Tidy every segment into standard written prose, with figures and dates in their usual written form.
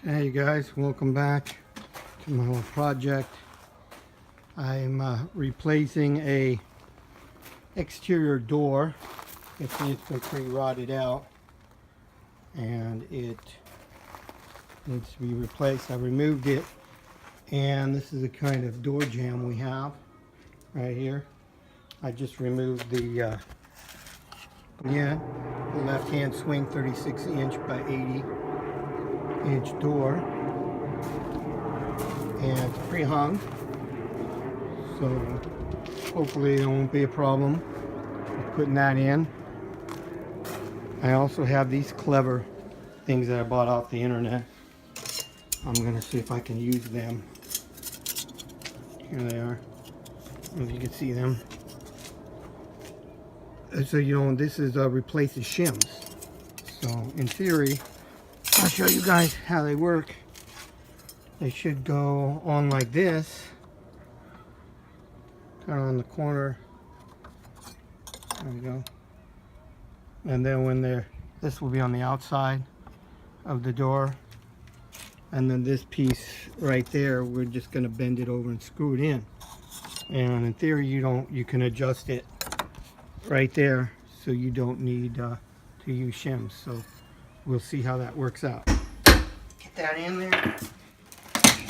Hey guys, welcome back to my little project. I'm replacing a exterior door. It's been pretty rotted out and it needs to be replaced. I removed it, and this is the kind of door jamb we have right here. I just removed the left hand swing 36-inch by 80-inch door, and it's pre-hung, so hopefully there won't be a problem with putting that in. I also have these clever things that I bought off the internet. I'm gonna see if I can use them. Here they are. I don't know if you can see them. So this is replaces shims. So in theory, I'll show you guys how they work. They should go on like this, kind of on the corner. There we go. And then when this will be on the outside of the door, and then this piece right there, we're just going to bend it over and screw it in. And in theory, you can adjust it right there, so you don't need to use shims. So we'll see how that works out. Get that in there.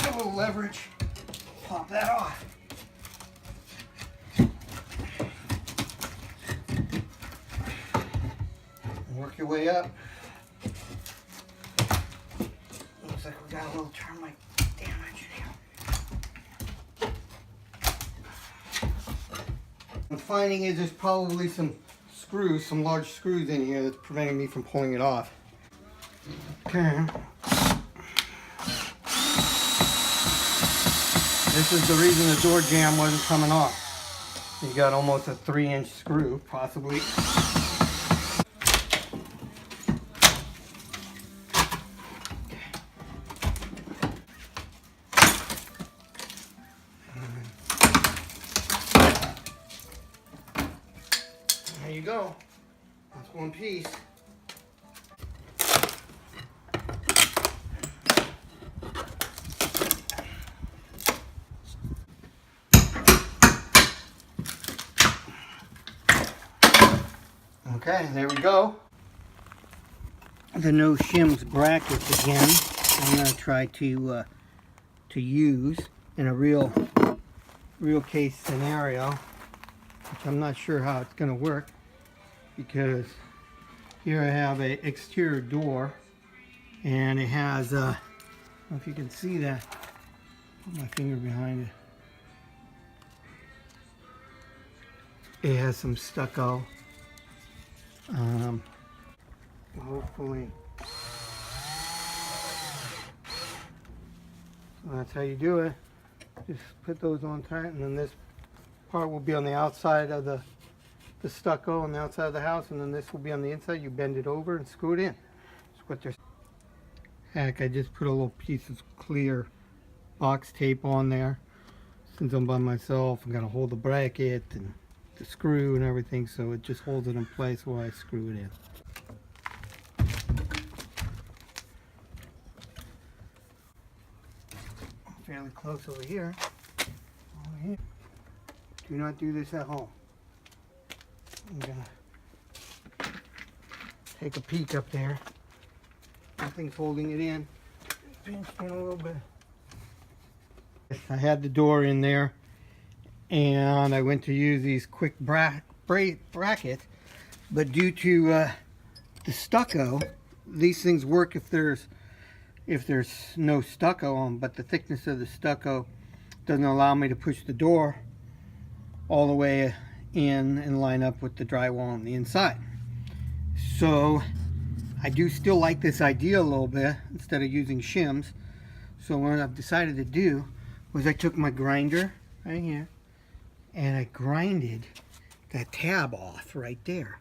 A little leverage. Pop that off. Work your way up. Looks like we got a little termite damage in here. The finding is there's probably some large screws in here that's preventing me from pulling it off. Okay. This is the reason the door jamb wasn't coming off. You got almost a 3-inch screw, possibly. There you go. That's one piece. Okay, there we go. The no shims brackets again. I'm going to try to use in a real case scenario, which I'm not sure how it's going to work, because here I have an exterior door, and it has I don't know if you can see that. Put my finger behind it. It has some stucco. Hopefully, so that's how you do it. Just put those on tight, and then this part will be on the outside of the stucco on the outside of the house, and then this will be on the inside. You bend it over and screw it in. That's what there's. Heck, I just put a little piece of clear box tape on there. Since I'm by myself, I'm gonna hold the bracket and the screw and everything, so it just holds it in place while I screw it in. Fairly close over here. Do not do this at home. I'm gonna take a peek up there. Nothing's holding it in. Pinched in a little bit. I had the door in there, and I went to use these quick brackets, but due to the stucco, these things work if there's no stucco on, but the thickness of the stucco doesn't allow me to push the door all the way in and line up with the drywall on the inside. So I do still like this idea a little bit instead of using shims. So what I've decided to do was I took my grinder right here and I grinded that tab off right there.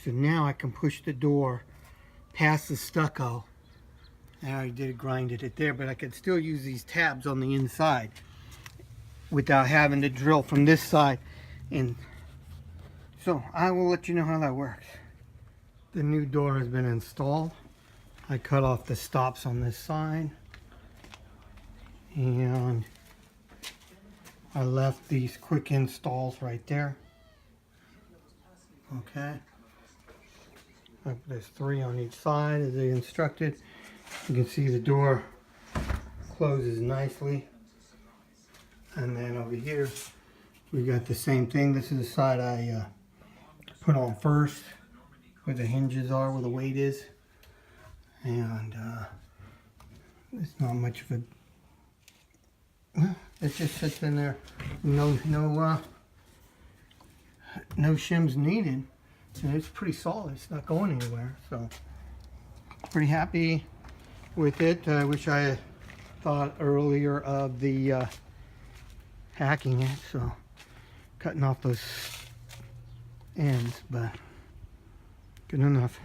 So now I can push the door past the stucco. I already did grinded it there, but I can still use these tabs on the inside without having to drill from this side. And so I will let you know how that works. The new door has been installed. I cut off the stops on this side, and I left these quick installs right there. Okay, there's 3 on each side as they instructed. You can see the door closes nicely, and then over here we got the same thing. This is the side I put on first, where the hinges are, where the weight is, and it's not much of a, it just sits in there. No shims needed, and it's pretty solid. It's not going anywhere, so pretty happy with it. I wish I had thought earlier of the hacking it, so cutting off those ends, but good enough.